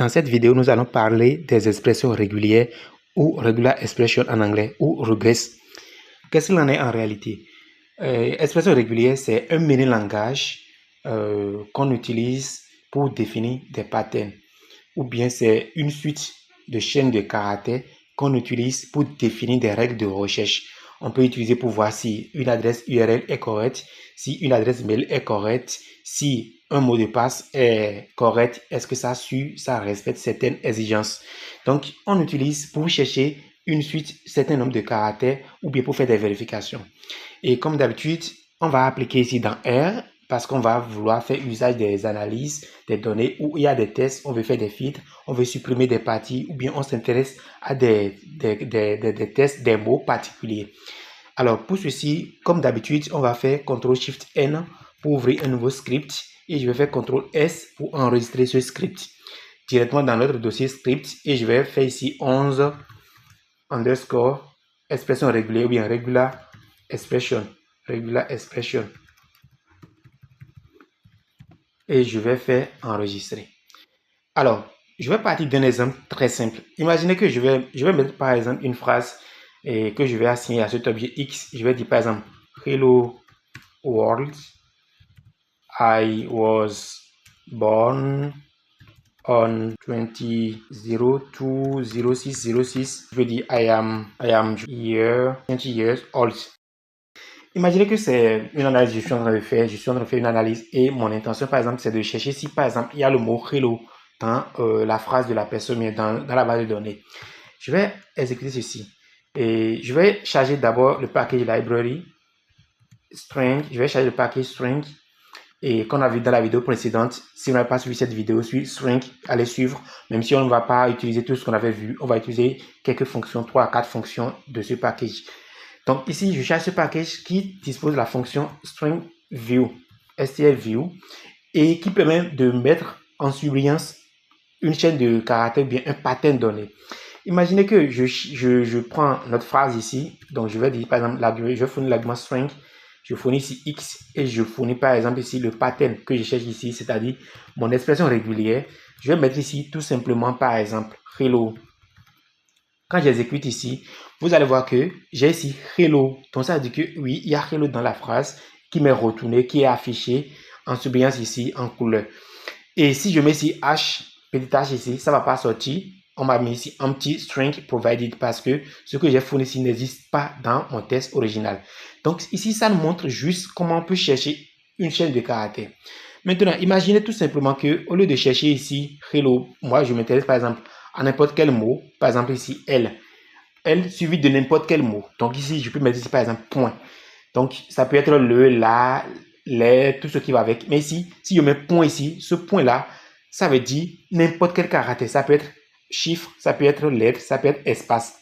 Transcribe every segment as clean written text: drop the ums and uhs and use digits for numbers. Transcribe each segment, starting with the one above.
Dans cette vidéo, nous allons parler des expressions régulières ou regular expression en anglais ou regress. Qu'est-ce qu'il en est en réalité? Expression régulière, c'est un mini-langage qu'on utilise pour définir des patterns ou bien c'est une suite de chaînes de caractères qu'on utilise pour définir des règles de recherche. On peut utiliser pour voir si une adresse URL est correcte, si une adresse mail est correcte, si un mot de passe est correct, est-ce que ça respecte certaines exigences. Donc, on utilise pour chercher une suite, certain nombre de caractères ou bien pour faire des vérifications. Et comme d'habitude, on va appliquer ici dans R parce qu'on va vouloir faire usage des analyses, des données où il y a des tests, on veut faire des filtres, on veut supprimer des parties ou bien on s'intéresse à des tests, des mots particuliers. Alors pour ceci, comme d'habitude, on va faire CTRL-SHIFT-N pour ouvrir un nouveau script et je vais faire CTRL-S pour enregistrer ce script directement dans notre dossier script et je vais faire ici 11 underscore expression régulière ou bien regular expression et je vais faire enregistrer. Alors, je vais partir d'un exemple très simple. Imaginez que je vais mettre par exemple une phrase et que je vais assigner à cet objet X. Je vais dire par exemple Hello world, I was born on 20/02/06/06. Je vais dire I am here 20 years old. Imaginez que c'est une analyse que je suis en train de faire. Je suis en train de faire une analyse et mon intention, par exemple, c'est de chercher si, par exemple, il y a le mot hello dans la phrase de la personne, mais dans la base de données. Je vais exécuter ceci. Et je vais charger d'abord le package library string. Je vais charger le package string et qu'on a vu dans la vidéo précédente. Si vous n'avez pas suivi cette vidéo, string, allez suivre. Même si on ne va pas utiliser tout ce qu'on avait vu, on va utiliser quelques fonctions, 3 à 4 fonctions de ce package. Donc ici, je cherche ce package qui dispose de la fonction string view, strview, et qui permet de mettre en surveillance une chaîne de caractères, bien un pattern donné. Imaginez que je prends notre phrase ici, donc je vais dire par exemple, je fournis l'argument string, je fournis ici x et je fournis par exemple ici le pattern que je cherche ici, c'est-à-dire mon expression régulière. Je vais mettre ici tout simplement par exemple hello. Quand j'exécute ici, vous allez voir que j'ai ici hello. Donc ça veut dire que oui, il y a hello dans la phrase qui m'est retourné, qui est affiché en surbrillance ici en couleur. Et si je mets ici h, petit h ici, ça ne va pas sortir. On m'a mis ici empty string provided parce que ce que j'ai fourni ici n'existe pas dans mon test original. Donc ici, ça nous montre juste comment on peut chercher une chaîne de caractères. Maintenant, imaginez tout simplement que au lieu de chercher ici hello, moi je m'intéresse par exemple à n'importe quel mot, par exemple ici elle suivi de n'importe quel mot. Donc ici, je peux mettre ici par exemple point. Donc ça peut être le, la, les, tout ce qui va avec. Mais ici, si je mets point ici, ce point là, ça veut dire n'importe quel caractère. Ça peut être chiffre, ça peut être lettre, ça peut être espace.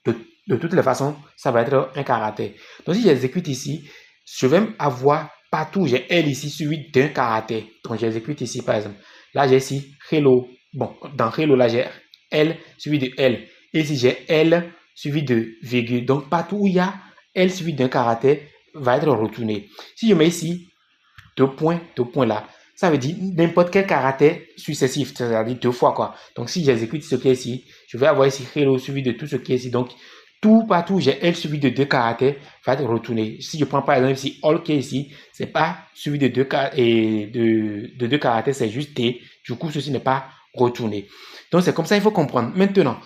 De toutes les façons, ça va être un caractère. Donc si j'exécute ici, je vais avoir partout, j'ai L ici suivi d'un caractère. Donc j'exécute ici par exemple. Là j'ai ici hello. Bon, dans hello là j'ai L suivi de L. Et ici j'ai L suivi de virgule. Donc partout où il y a L suivi d'un caractère va être retourné. Si je mets ici deux points là, ça veut dire n'importe quel caractère successif, c'est-à-dire deux fois quoi. Donc si j'exécute ce qui est ici, je vais avoir ici hello suivi de tout ce qui est ici. Donc tout partout j'ai L suivi de deux caractères va être retourné. Si je prends par exemple ici all qui est ici, c'est pas suivi de deux caractères, c'est juste T. Du coup, ceci n'est pas retourné. Donc c'est comme ça il faut comprendre. Maintenant,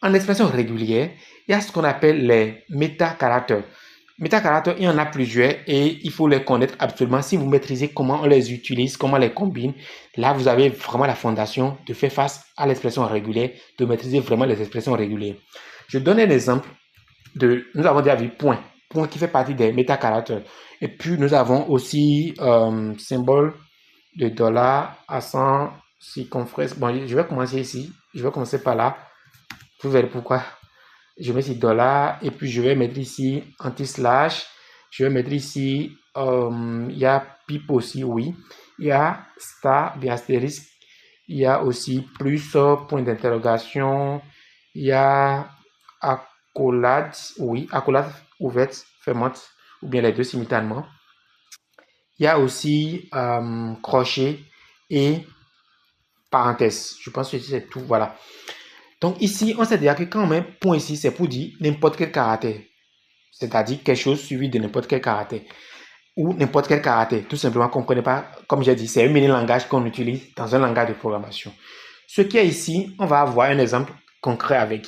en expression régulière, il y a ce qu'on appelle les métacaractères. Métacaractères, il y en a plusieurs et il faut les connaître absolument. Si vous maîtrisez comment on les utilise, comment on les combine, là, vous avez vraiment la fondation de faire face à l'expression régulière, de maîtriser vraiment les expressions régulières. Je donne un exemple nous avons déjà vu point qui fait partie des métacaractères. Et puis, nous avons aussi symbole de dollar, accent, circonflexe. Bon, je vais commencer ici. Je vais commencer par là. Vous verrez pourquoi. Je mets ici dollar et puis je vais mettre ici anti-slash. Je vais mettre ici, il y a pipe aussi, oui. Il y a star, bien astérisque. Il y a aussi plus, point d'interrogation. Il y a accolade, oui, accolade ouverte, fermante, ou bien les deux simultanément. Il y a aussi crochet et parenthèse. Je pense que c'est tout, voilà. Donc ici, on sait déjà que quand on met un point ici, c'est pour dire n'importe quel caractère. C'est-à-dire quelque chose suivi de n'importe quel caractère. Ou n'importe quel caractère. Tout simplement qu'on ne connaît pas, comme j'ai dit, c'est un mini-langage qu'on utilise dans un langage de programmation. Ce qui est ici, on va avoir un exemple concret avec.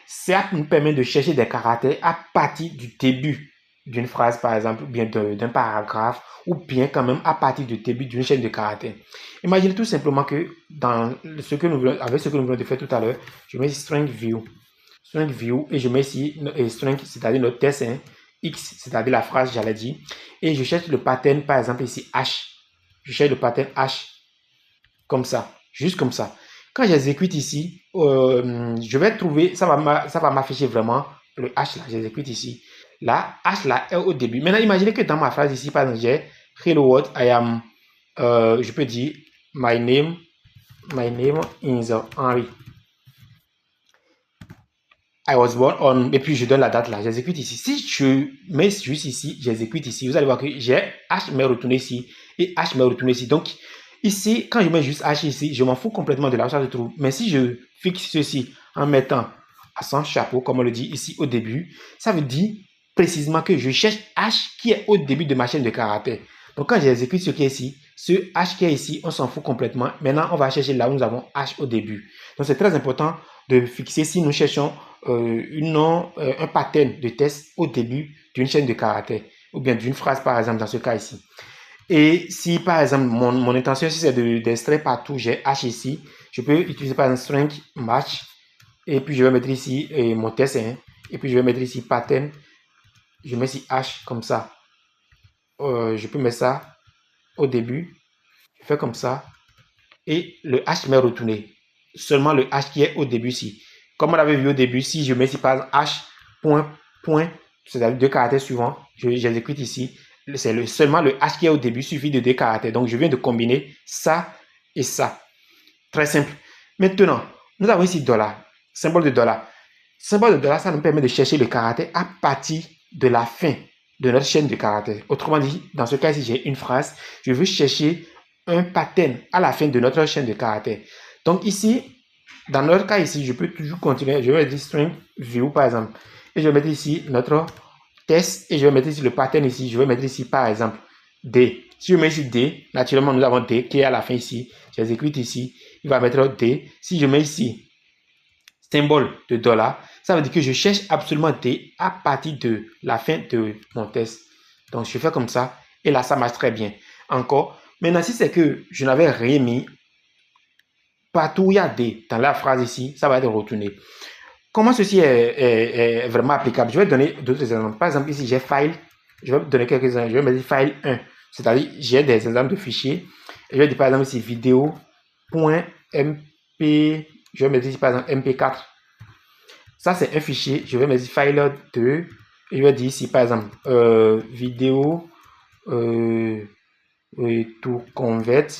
Ça nous permet de chercher des caractères à partir du début d'une phrase, par exemple, ou bien d'un paragraphe, ou bien quand même à partir du début d'une chaîne de caractères. Imaginez tout simplement que avec ce que nous venons de faire tout à l'heure, je mets string view, et je mets ici string, c'est-à-dire notre test, hein, X, c'est-à-dire la phrase, j'allais dire, et je cherche le pattern, par exemple ici H. Je cherche le pattern H, comme ça, juste comme ça. Quand j'exécute ici, je vais trouver, ça va m'afficher vraiment le H là, j'exécute ici. Là, H là est au début. Maintenant, imaginez que dans ma phrase ici, par exemple, j'ai hello world, I am, je peux dire my name is Henry. I was born on, et puis je donne la date là, j'exécute ici. Si je mets juste ici, j'exécute ici, vous allez voir que j'ai H m'est retourné ici et H m'est retourné ici. Donc ici, quand je mets juste H ici, je m'en fous complètement de la recherche de trou. Mais si je fixe ceci en mettant à son chapeau, comme on le dit ici au début, ça veut dire précisément que je cherche H qui est au début de ma chaîne de caractères. Donc quand j'exécute ce qui est ici, ce H qui est ici, on s'en fout complètement. Maintenant, on va chercher là où nous avons H au début. Donc c'est très important de fixer si nous cherchons un pattern de test au début d'une chaîne de caractères ou bien d'une phrase, par exemple, dans ce cas ici. Et si, par exemple, mon intention ici, c'est d'extraire partout, j'ai H ici, je peux utiliser, par exemple, string match, et puis je vais mettre ici mon test, hein, et puis je vais mettre ici pattern, je mets ici H comme ça. Je peux mettre ça au début, je fais comme ça, et le H m'est retourné. Seulement le H qui est au début ici. Comme on l'avait vu au début, si je mets ici par exemple H, point, c'est-à-dire deux caractères suivants, j'exécute ici, c'est seulement le H qui est au début, suffit de deux caractères. Donc je viens de combiner ça et ça. Très simple. Maintenant, nous avons ici $, symbole de $. Symbole de $, ça nous permet de chercher le caractère à partir de la fin de notre chaîne de caractères. Autrement dit, dans ce cas, si j'ai une phrase, je veux chercher un pattern à la fin de notre chaîne de caractères. Donc ici, dans notre cas ici, je peux toujours continuer. Je vais dire string view par exemple. Et je vais mettre ici notre test. Et je vais mettre ici le pattern ici. Je vais mettre ici par exemple D. Si je mets ici D, naturellement nous avons D qui est à la fin ici. J'exécute ici. Il va mettre D. Si je mets ici symbole de $, ça veut dire que je cherche absolument D à partir de la fin de mon test. Donc je fais comme ça. Et là, ça marche très bien. Encore. Maintenant, si c'est que je n'avais rien mis, partout où il y a D dans la phrase ici, ça va être retourné. Comment ceci est vraiment applicable? Je vais donner d'autres exemples. Par exemple, ici, j'ai file. Je vais donner quelques exemples. Je vais mettre file 1. C'est-à-dire, j'ai des exemples de fichiers. Et je vais dire, par exemple, ici, vidéo.mp. Je vais mettre ici, par exemple, mp4. Ça, c'est un fichier. Je vais mettre ici, file 2. Et je vais dire ici, par exemple, vidéo to convert.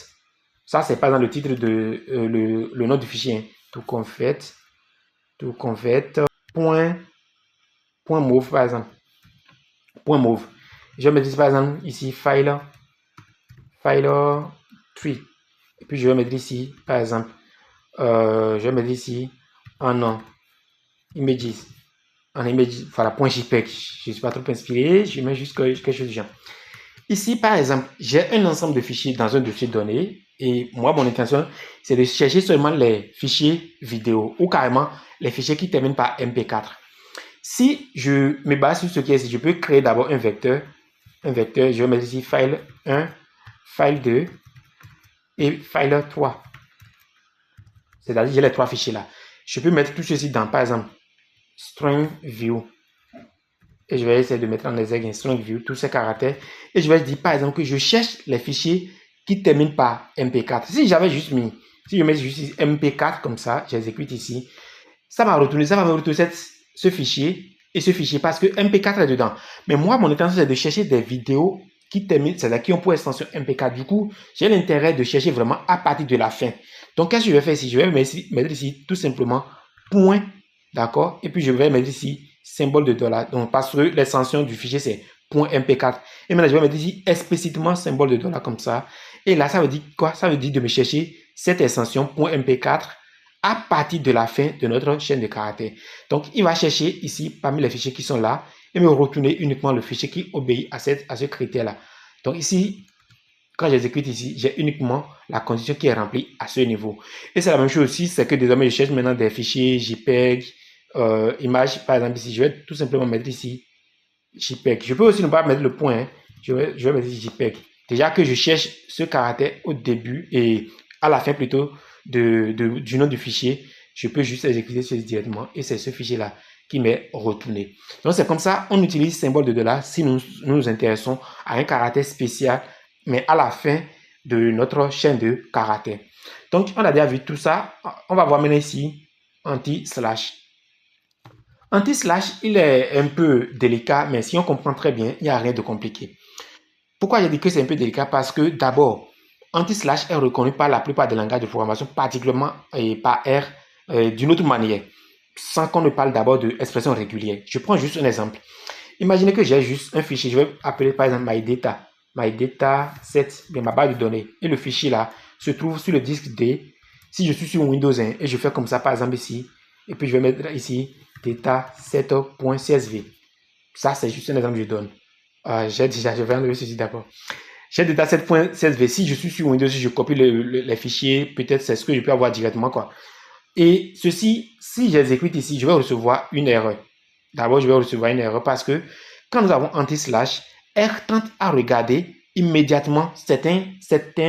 Ça, c'est par exemple le titre de le nom du fichier. To convert point move par exemple. Point move. Je vais mettre ici par exemple ici file 3. Et puis je vais mettre ici par exemple je vais mettre ici en images. En images, voilà, point JPEG. Je ne suis pas trop inspiré. Je mets juste quelque chose de genre. Ici, par exemple, j'ai un ensemble de fichiers dans un dossier donné et moi, mon intention, c'est de chercher seulement les fichiers vidéo ou carrément les fichiers qui terminent par MP4. Si je me base sur ce qui est ici, je peux créer d'abord un vecteur. Je vais mettre ici file 1, file 2 et file 3. C'est-à-dire, j'ai les trois fichiers là. Je peux mettre tout ceci dans, par exemple, string view. Et je vais essayer de mettre en exergue string view tous ces caractères. Et je vais dire par exemple que je cherche les fichiers qui terminent par MP4. Si j'avais juste mis, si je mets juste MP4 comme ça, j'exécute ici, ça va me retourner ce fichier et ce fichier parce que MP4 est dedans. Mais moi, mon intention, c'est de chercher des vidéos qui terminent, c'est-à-dire qui ont pour extension MP4. Du coup, j'ai l'intérêt de chercher vraiment à partir de la fin. Donc, qu'est-ce que je vais faire ici? Je vais mettre ici tout simplement point, d'accord? Et puis, je vais mettre ici symbole de $. Donc, parce que l'extension du fichier, c'est .mp4. Et maintenant, je vais mettre ici explicitement symbole de $, comme ça. Et là, ça veut dire quoi? Ça veut dire de me chercher cette extension .mp4 à partir de la fin de notre chaîne de caractères. Donc, il va chercher ici parmi les fichiers qui sont là et me retourner uniquement le fichier qui obéit à ce critère-là. Donc ici, quand j'exécute ici, j'ai uniquement la condition qui est remplie à ce niveau. Et c'est la même chose aussi, c'est que désormais, je cherche maintenant des fichiers JPEG, images. Par exemple, ici, je vais tout simplement mettre ici JPEG. Je peux aussi ne pas mettre le point. Hein. Je vais mettre ici JPEG. Déjà que je cherche ce caractère au début et à la fin plutôt du nom du fichier, je peux juste exécuter ceci directement et c'est ce fichier-là qui m'est retourné. Donc c'est comme ça, on utilise symbole de $, si nous nous intéressons à un caractère spécial, mais à la fin de notre chaîne de caractères. Donc on a déjà vu tout ça. On va voir maintenant ici anti-slash. Anti-slash, il est un peu délicat, mais si on comprend très bien, il n'y a rien de compliqué. Pourquoi j'ai dit que c'est un peu délicat? Parce que d'abord, anti-slash est reconnu par la plupart des langages de programmation, particulièrement par R, d'une autre manière, sans qu'on ne parle d'abord d'expression régulière. Je prends juste un exemple. Imaginez que j'ai juste un fichier, je vais appeler par exemple mydata7, bien ma base de données, et le fichier là se trouve sur le disque D. Si je suis sur Windows 1 et je fais comme ça par exemple ici, et puis je vais mettre ici data7.csv. Ça c'est juste un exemple que je donne. Je vais enlever ceci d'abord. J'ai data7.csv. Si je suis sur Windows, si je copie les fichiers, peut-être c'est ce que je peux avoir directement quoi. Et ceci, si j'exécute ici, je vais recevoir une erreur. D'abord, je vais recevoir une erreur parce que quand nous avons anti-slash, R tente à regarder immédiatement certains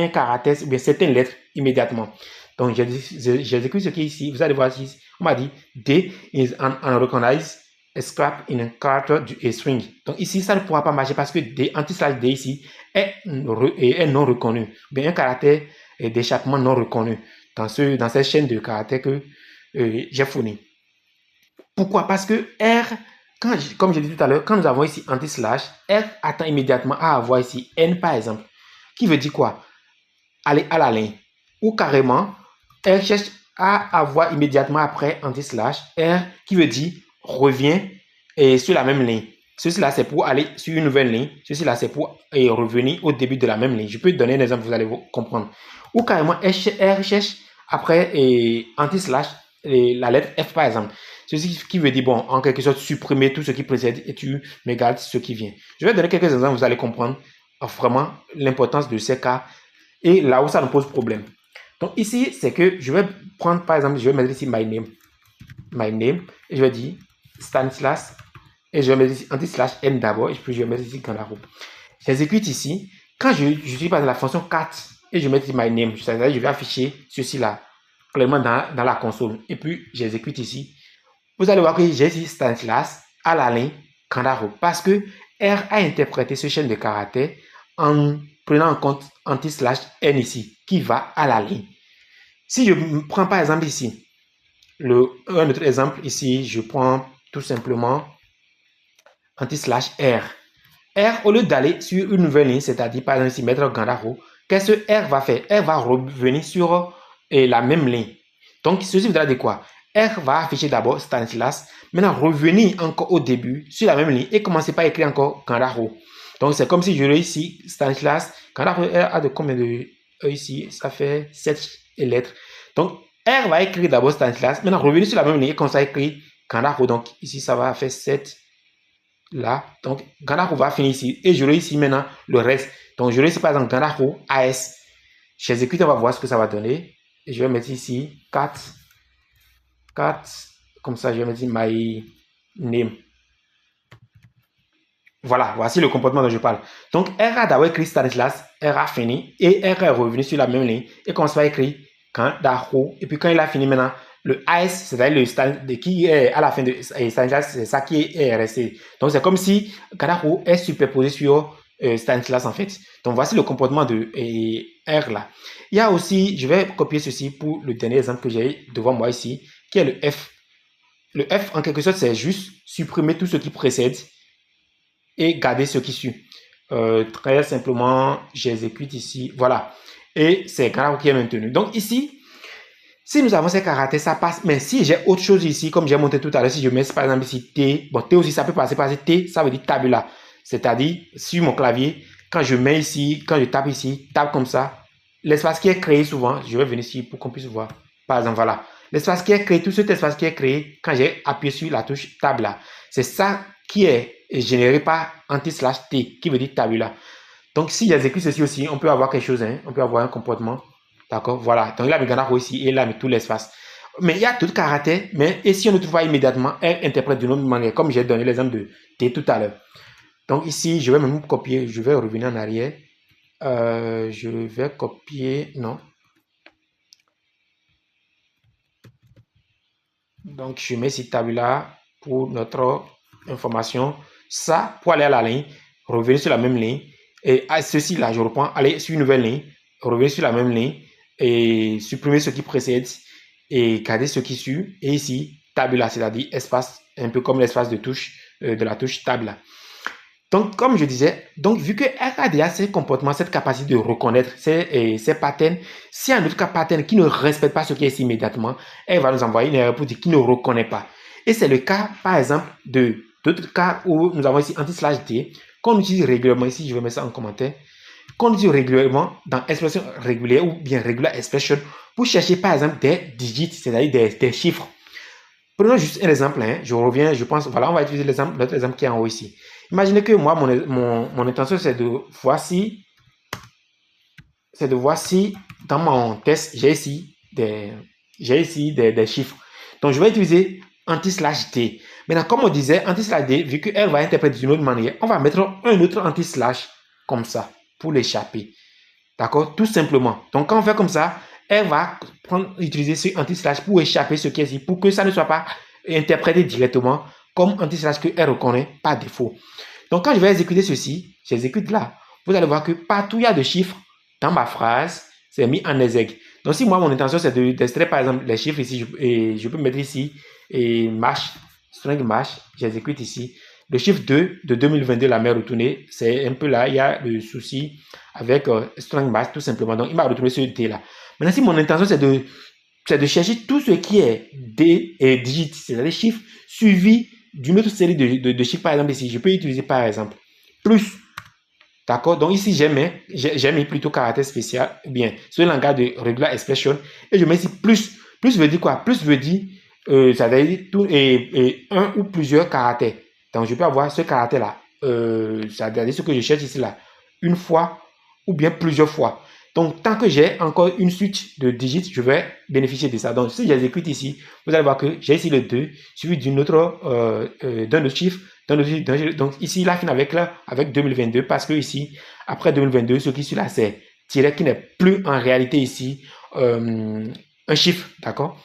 caractères ou bien certaines lettres immédiatement. Donc, j'exécute ce qui est ici. Vous allez voir ici, on m'a dit D is unrecognized scrap in a character a string. Donc ici, ça ne pourra pas marcher parce que D, anti-slash D ici est non reconnu. Bien un caractère d'échappement non reconnu dans cette chaîne de caractères que j'ai fourni. Pourquoi? Parce que R, comme je l'ai dit tout à l'heure, quand nous avons ici anti-slash, R attend immédiatement à avoir ici N par exemple, qui veut dire quoi? Aller à la ligne. Ou carrément, R cherche à avoir immédiatement après anti-slash, R qui veut dire revient sur la même ligne. Ceci là, c'est pour aller sur une nouvelle ligne. Ceci là, c'est pour revenir au début de la même ligne. Je peux donner un exemple, vous allez comprendre. Ou carrément, R cherche après anti-slash la lettre F par exemple. Ceci qui veut dire, bon, en quelque sorte, supprimer tout ce qui précède et tu me gardes ce qui vient. Je vais donner quelques exemples, vous allez comprendre vraiment l'importance de ces cas et là où ça nous pose problème. Donc ici, c'est que je vais prendre, par exemple, je vais mettre ici my name, et je vais dire Stanislas, et je vais mettre ici anti-slash n d'abord, et puis je vais mettre ici grand arrow. J'exécute ici. Quand je suis par la fonction cat, et je vais mettre ici my name, c'est-à-dire je vais afficher ceci là, clairement dans la console, et puis j'exécute ici. Vous allez voir que j'ai ici Stanislas à la ligne grand arrow, parce que R a interprété ce chaîne de caractères en prenant en compte anti-slash n ici, qui va à la ligne. Si je prends par exemple ici, un autre exemple ici, je prends tout simplement anti-slash R. R, au lieu d'aller sur une nouvelle ligne, c'est-à-dire par exemple ici mettre grand arrow, qu'est-ce que R va faire? R va revenir sur la même ligne. Donc, ceci voudra dire quoi? R va afficher d'abord Stanislas, maintenant revenir encore au début sur la même ligne et commencer par écrire encore grand arrow. Donc, c'est comme si je l'ai ici, Stanislas, grand arrow R a de combien de E ici? Ça fait 7 lettres. Donc, R va écrire d'abord Stanislas, maintenant revenir sur la même ligne et commencer à écrire grand arrow. Donc, ici, ça va faire 7 là. Donc, grand arrow va finir ici et je l'ai ici maintenant le reste. Donc, je l'ai ici par exemple grand arrow AS. J'exécute, on va voir ce que ça va donner. Et je vais mettre ici 4. Comme ça, je vais mettre my name. Voilà, voici le comportement dont je parle. Donc, R a d'abord écrit Stanislas, R a fini, et R est revenu sur la même ligne, et commence à écrire quand d'arrow, et puis quand il a fini maintenant, le AS, c'est-à-dire le stand qui est à la fin de Stanislas, c'est ça qui est resté. Donc, c'est comme si Kanaro est superposé sur Stanislas en fait. Donc, voici le comportement de R là. Il y a aussi, je vais copier ceci pour le dernier exemple que j'ai devant moi ici, qui est le F. Le F, en quelque sorte, c'est juste supprimer tout ce qui précède et garder ce qui suit. Très simplement, j'exécute ici, voilà. Et c'est Kanaro qui est maintenu. Donc, ici, si nous avons ces caractères, ça passe. Mais si j'ai autre chose ici, comme j'ai montré tout à l'heure, si je mets par exemple ici T, bon, T aussi, ça peut passer par T, ça veut dire tabula. C'est-à-dire, sur mon clavier, quand je mets ici, quand je tape ici, tape comme ça, l'espace qui est créé souvent, je vais venir ici pour qu'on puisse voir. Par exemple, voilà. L'espace qui est créé, tout cet espace qui est créé quand j'ai appuyé sur la touche Tab là, c'est ça qui est généré par anti/t, qui veut dire tabula. Donc, si j'exécute ceci aussi, on peut avoir quelque chose, hein, on peut avoir un comportement. D'accord, voilà. Donc, il a mis Gana ici et là, mais tout l'espace. Mais il y a d'autres caractères, mais et si on ne trouve pas immédiatement, elle interprète d'une autre manière, comme j'ai donné l'exemple de T tout à l'heure. Donc, ici, je vais même copier, je vais revenir en arrière. Je vais copier, non. Donc, je mets ici tabula pour notre information. Ça, pour aller à la ligne, revenir sur la même ligne. Et à ceci là, je reprends, aller sur une nouvelle ligne, revenir sur la même ligne et supprimer ce qui précède et garder ce qui suit. Et ici, tabula, c'est-à-dire espace, un peu comme l'espace de touche, de la touche table. Donc, comme je disais, donc vu qu'elle a déjà ces comportements, cette capacité de reconnaître ces patterns, s'il y a un autre pattern qui ne respecte pas ce qui est ici immédiatement, elle va nous envoyer une erreur pour dire qu'il ne reconnaît pas. Et c'est le cas, par exemple, d'autres cas où nous avons ici anti/d, qu'on utilise régulièrement, ici je vais mettre ça en commentaire, qu'on utilise régulièrement dans expression régulière ou bien regular expression pour chercher par exemple des digits, c'est-à-dire des chiffres. Prenons juste un exemple, hein. Je reviens, je pense, voilà, on va utiliser notre exemple qui est en haut ici. Imaginez que moi, mon intention, c'est de voir si dans mon test, j'ai ici des chiffres. Donc, je vais utiliser anti/d. Maintenant, comme on disait, anti/d, vu qu'elle va interpréter d'une autre manière, on va mettre un autre anti/ comme ça pour l'échapper. D'accord? Tout simplement. Donc, quand on fait comme ça, elle va utiliser ce anti/ pour échapper ce qui est ici, pour que ça ne soit pas interprété directement comme anti/ qu'elle reconnaît par défaut. Donc, quand je vais exécuter ceci, j'exécute là. Vous allez voir que partout il y a des chiffres dans ma phrase, c'est mis en exec. Donc, si moi, mon intention, c'est d'extraire, par exemple, les chiffres ici, je peux mettre ici, et match, string match, j'exécute ici. Le chiffre 2 de 2022, la mère retournée, c'est un peu là, il y a le souci avec string match, tout simplement. Donc, il m'a retourné ce D là. Maintenant, si mon intention, c'est de chercher tout ce qui est D et digit, c'est-à-dire chiffres suivis d'une autre série de chiffres, par exemple, ici, je peux utiliser par exemple plus. D'accord? Donc ici, j'ai mis plutôt caractère spécial, bien, ce langage de regular expression, et je mets ici plus. Plus veut dire quoi? Plus veut dire, ça veut dire tout et un ou plusieurs caractères. Donc je peux avoir ce caractère-là, ça veut dire ce que je cherche ici là, une fois ou bien plusieurs fois. Donc, tant que j'ai encore une suite de digits, je vais bénéficier de ça. Donc, si j'exécute ici, vous allez voir que j'ai ici le 2, suivi d'un autre chiffre. Donc, ici, il a fini avec 2022, parce que ici, après 2022, ce qui suit là, c'est tiret qui n'est plus en réalité ici un chiffre. D'accord?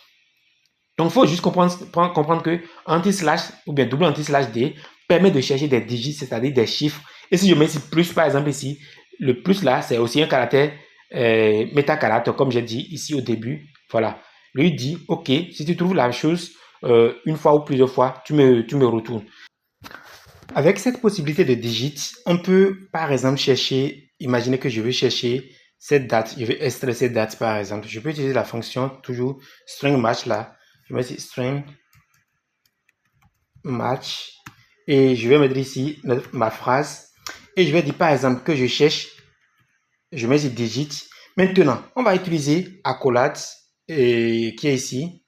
Donc, il faut juste comprendre que anti/ ou bien double anti/d permet de chercher des digits, c'est-à-dire des chiffres. Et si je mets ici plus, par exemple, ici, le plus là, c'est aussi un caractère métacaractère, comme j'ai dit ici au début. Voilà. Lui dit, OK, si tu trouves la chose une fois ou plusieurs fois, tu me retournes. Avec cette possibilité de digits, on peut, par exemple, chercher, imaginez que je veux chercher cette date, je veux extraire cette date, par exemple. Je peux utiliser la fonction toujours string match là. Je vais mettre string match et je vais mettre ici ma phrase et je vais dire par exemple que je cherche, je mets ici digit. Maintenant, on va utiliser accolade qui est ici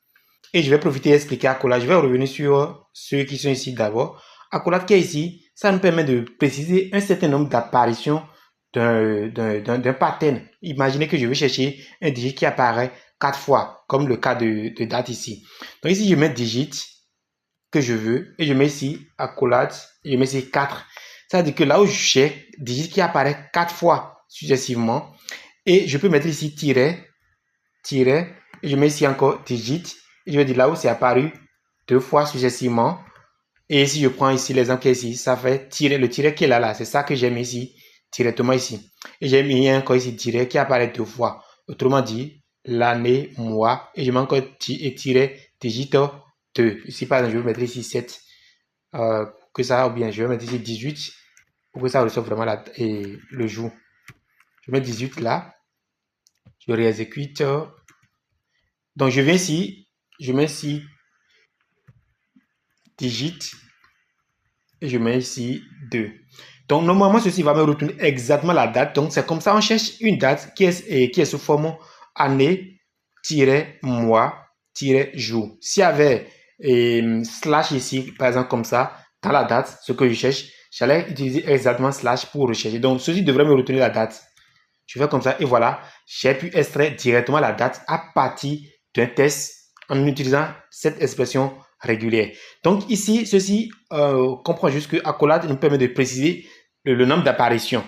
et je vais profiter d'expliquer accolade. Je vais revenir sur ceux qui sont ici d'abord. Accolade qui est ici, ça nous permet de préciser un certain nombre d'apparitions d'un pattern. Imaginez que je veux chercher un digit qui apparaît 4 fois, comme le cas de date ici. Donc ici, je mets digit que je veux et je mets ici accolade et je mets ici 4. Ça veut dire que là où je cherche, digit qui apparaît 4 fois successivement et je peux mettre ici tiret et je mets ici encore digit et je vais dire là où c'est apparu 2 fois successivement et si je prends ici l'exemple qui est ici, ça fait tiret, le tiret qui est là, c'est ça que j'ai mis ici directement ici et j'ai mis encore ici tiret qui apparaît 2 fois, autrement dit l'année, mois et je mets encore tiret digit 2. Ici par exemple je vais mettre ici 7 que ça, ou bien je vais mettre ici 18 pour que ça reçoive vraiment le jour. Je mets 18 là, je réexécute. Donc je viens ici, je mets ici digit et je mets ici 2. Donc, normalement, ceci va me retourner exactement la date. Donc, c'est comme ça, on cherche une date qui est sous forme année-mois-jour. S'il y avait slash ici, par exemple, comme ça, dans la date, ce que je cherche, j'allais utiliser exactement slash pour rechercher. Donc, ceci devrait me retourner la date. Je fais comme ça et voilà, j'ai pu extraire directement la date à partir d'un test en utilisant cette expression régulière. Donc ici, ceci comprend juste que accolade nous permet de préciser le nombre d'apparitions.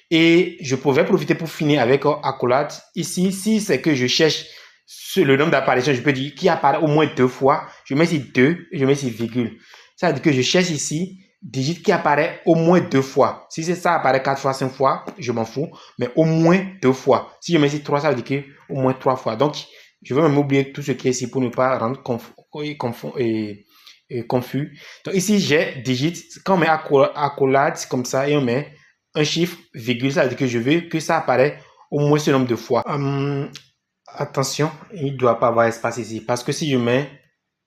Et je pouvais profiter pour finir avec accolade. Ici, si c'est que je cherche le nombre d'apparitions, je peux dire qui apparaît au moins 2 fois. Je mets ici 2 et je mets ici virgule. Ça veut dire que je cherche ici digit qui apparaît au moins 2 fois. Si c'est ça apparaît 4 fois, 5 fois, je m'en fous, mais au moins 2 fois. Si je mets ici 3, ça veut dire que au moins 3 fois. Donc, je vais même oublier tout ce qui est ici pour ne pas rendre confus. Donc ici, j'ai digit. Quand on met accolade comme ça et on met un chiffre, virgule, ça veut dire que je veux que ça apparaît au moins ce nombre de fois. Attention, il ne doit pas avoir espace ici. Parce que si je mets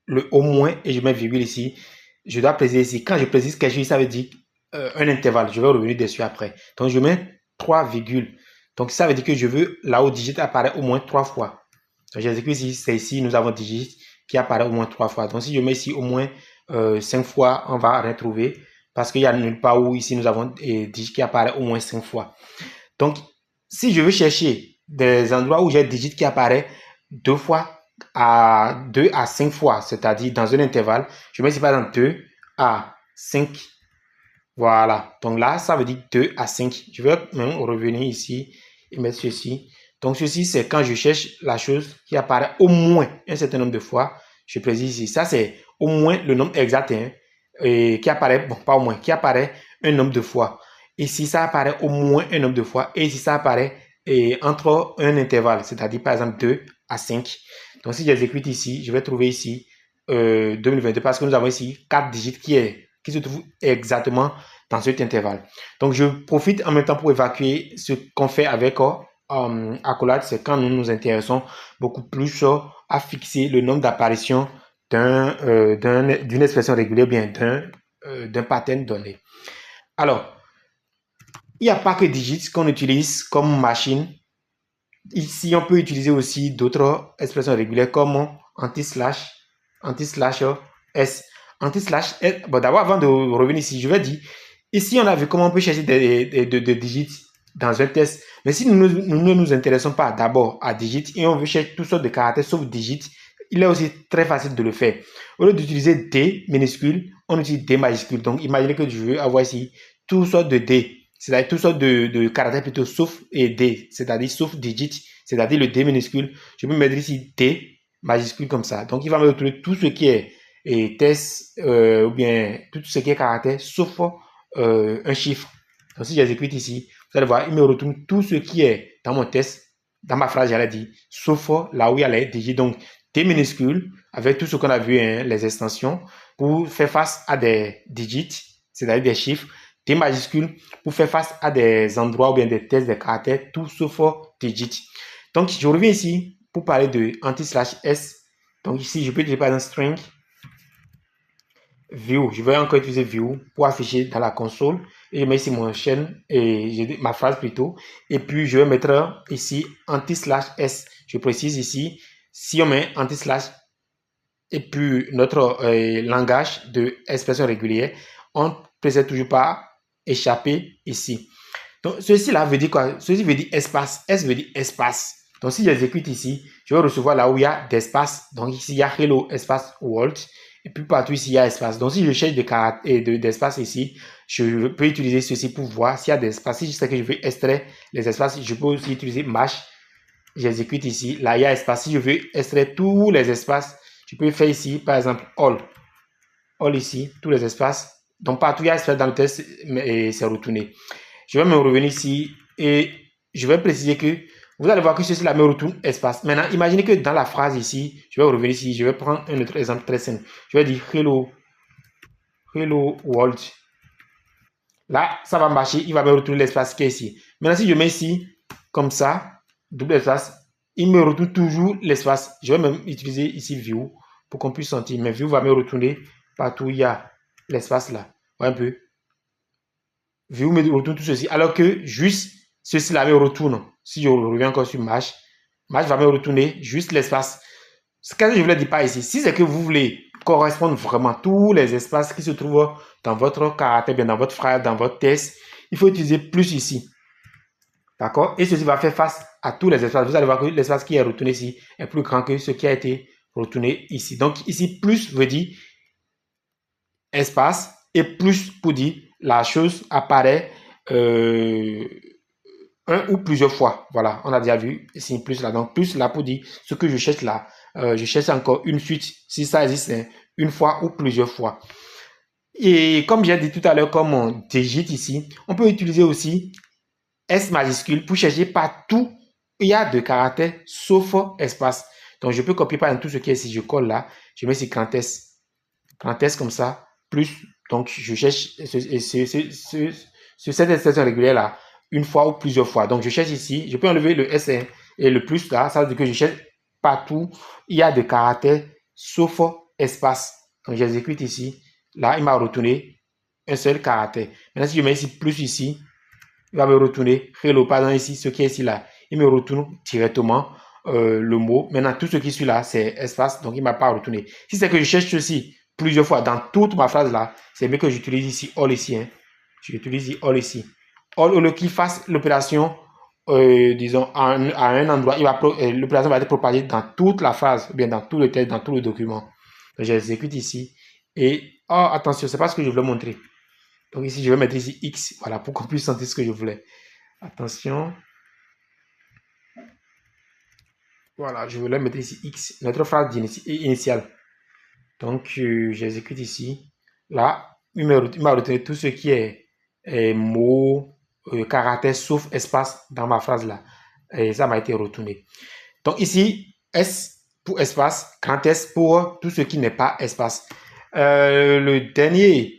le au moins et je mets virgule ici, je dois préciser ici. Quand je précise quelque chose, ça veut dire un intervalle. Je vais revenir dessus après. Donc, je mets 3 virgules. Donc, ça veut dire que je veux là où digit apparaît au moins 3 fois. Donc, j'exécute ici. C'est ici, nous avons digit qui apparaît au moins 3 fois. Donc, si je mets ici au moins 5 fois, on va retrouver. Parce qu'il y a nulle part où ici, nous avons digit qui apparaît au moins 5 fois. Donc, si je veux chercher des endroits où j'ai digit qui apparaît 2 fois, à 2 à 5 fois, c'est-à-dire dans un intervalle, je mets ici par exemple 2 à 5. Voilà. Donc là, ça veut dire 2 à 5. Je vais même revenir ici et mettre ceci. Donc ceci, c'est quand je cherche la chose qui apparaît au moins un certain nombre de fois. Je précise ici. Ça, c'est au moins le nombre exact et qui apparaît, bon, pas au moins, qui apparaît un nombre de fois. Ici, ça apparaît au moins un nombre de fois. Et ici, ça apparaît entre un intervalle, c'est-à-dire par exemple 2 à 5. Donc, si j'exécute ici, je vais trouver ici 2022 parce que nous avons ici 4 digits qui se trouvent exactement dans cet intervalle. Donc, je profite en même temps pour évacuer ce qu'on fait avec accolade. C'est quand nous nous intéressons beaucoup plus à fixer le nombre d'apparitions d'une expression régulière, bien d'un pattern donné. Alors, il n'y a pas que digits qu'on utilise comme machine. Ici, on peut utiliser aussi d'autres expressions régulières comme anti-slash s. Anti-slash s. Bon, d'abord, avant de revenir ici, je vais dire, ici, on a vu comment on peut chercher des digits dans un test. Mais si nous ne nous intéressons pas d'abord à digits et on veut chercher toutes sortes de caractères sauf digits, il est aussi très facile de le faire. Au lieu d'utiliser D minuscule, on utilise D majuscule. Donc, imaginez que je veux avoir ici toutes sortes de D. C'est-à-dire toutes sortes de caractères plutôt sauf et D, c'est-à-dire sauf digit, c'est-à-dire le D minuscule. Je peux mettre ici D majuscule comme ça. Donc, il va me retrouver tout ce qui est test ou bien tout ce qui est caractère sauf un chiffre. Donc, si j'exécute ici, vous allez voir, il me retourne tout ce qui est dans mon test, dans ma phrase, j'allais dire, sauf là où il y a les digits. Donc, D minuscule, avec tout ce qu'on a vu, les extensions, pour faire face à des digits, c'est-à-dire des chiffres. T majuscule pour faire face à des endroits ou bien des tests, des caractères, tout sauf digit. Donc, je reviens ici pour parler de anti/s. Donc, ici, je peux utiliser par exemple string view. Je vais encore utiliser view pour afficher dans la console. Et je mets ici mon chaîne et ma phrase plutôt. Et puis, je vais mettre ici anti/s. Je précise ici, si on met anti/ et puis notre langage de expression régulière, on ne précède toujours pas échapper ici. Donc, ceci là veut dire quoi? Ceci veut dire espace. S veut dire espace. Donc, si j'exécute ici, je vais recevoir là où il y a d'espace. Donc, ici, il y a hello espace world. Et puis, partout ici, il y a espace. Donc, si je cherche d'espace ici, je peux utiliser ceci pour voir s'il y a d'espace. Si je sais que je veux extraire les espaces, je peux aussi utiliser mash. J'exécute ici. Là, il y a espace. Si je veux extraire tous les espaces, je peux faire ici, par exemple, all. All ici, tous les espaces. Donc, partout, il y a espace dans le test et c'est retourné. Je vais me revenir ici et je vais préciser que vous allez voir que ceci là me retourne espace. Maintenant, imaginez que dans la phrase ici, je vais revenir ici, je vais prendre un autre exemple très simple. Je vais dire hello world. Là, ça va marcher, il va me retourner l'espace qui est ici. Maintenant, si je mets ici, comme ça, double espace, il me retourne toujours l'espace. Je vais même utiliser ici view pour qu'on puisse sentir. Mais view va me retourner partout où il y a l'espace là. Voyez un peu. view me retourne tout ceci, alors que juste ceci là me retourne. Si je reviens encore sur Match va me retourner juste l'espace. Ce que je voulais dire par ici, si c'est que vous voulez correspondre vraiment tous les espaces qui se trouvent dans votre caractère, bien dans votre phrase, dans votre test, il faut utiliser plus ici. D'accord? Et ceci va faire face à tous les espaces. Vous allez voir que l'espace qui est retourné ici est plus grand que ce qui a été retourné ici. Donc ici, plus veut dire espace et plus pour dire la chose apparaît un ou plusieurs fois. Voilà, on a déjà vu ici plus là. Donc plus là pour dire ce que je cherche là. Je cherche encore une suite. Si ça existe une fois ou plusieurs fois. Et comme j'ai dit tout à l'heure, comme on digite ici, on peut utiliser aussi S majuscule pour chercher partout il y a de caractères sauf espace. Donc je peux copier par exemple tout ce qui est ici. Je colle là. Je mets ici grand S. Grand S comme ça. Plus. Donc je cherche cette expression régulière là une fois ou plusieurs fois. Donc je cherche ici. Je peux enlever le S et le plus là. Ça veut dire que je cherche partout il y a de caractères sauf espace. Donc j'exécute ici. Là, il m'a retourné un seul caractère. Maintenant, si je mets ici plus ici, il va me retourner hello, par exemple ici, ce qui est ici là. Il me retourne directement le mot. Maintenant, tout ce qui suit là, c'est espace, donc il ne m'a pas retourné. Si c'est que je cherche ceci plusieurs fois dans toute ma phrase là, c'est mieux que j'utilise ici all ici. Hein. J'utilise ici all ici. All au lieu qu'il fasse l'opération, disons, à un endroit, l'opération va être propagée dans toute la phrase, ou bien dans tout le texte, dans tout le document. Donc, j'exécute ici. Et, oh, attention, c'est pas ce que je voulais montrer. Donc ici, je vais mettre ici X, voilà, pour qu'on puisse sentir ce que je voulais. Attention. Voilà, je voulais mettre ici X, notre phrase initiale. Donc, j'exécute ici. Là, il m'a retenu tout ce qui est mots, caractères, sauf espace dans ma phrase là. Et ça m'a été retourné. Donc ici, S pour espace, grand S pour tout ce qui n'est pas espace. Le dernier,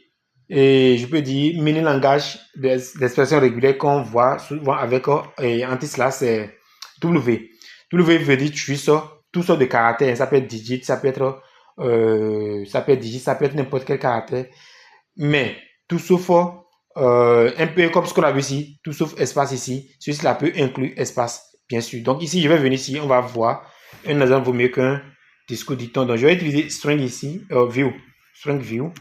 et je peux dire mini langage d'expression régulière qu'on voit souvent avec anti-slash, c'est W. W veut dire tout sorte de caractères. Ça peut être digit, ça peut être digit, ça peut être n'importe quel caractère. Mais tout sauf un peu comme ce qu'on a vu ici, tout sauf espace ici, ceci-là peut inclure espace, bien sûr. Donc ici, je vais venir ici, on va voir un exemple vaut mieux qu'un discours dicton. Donc je vais utiliser string ici, view, string view.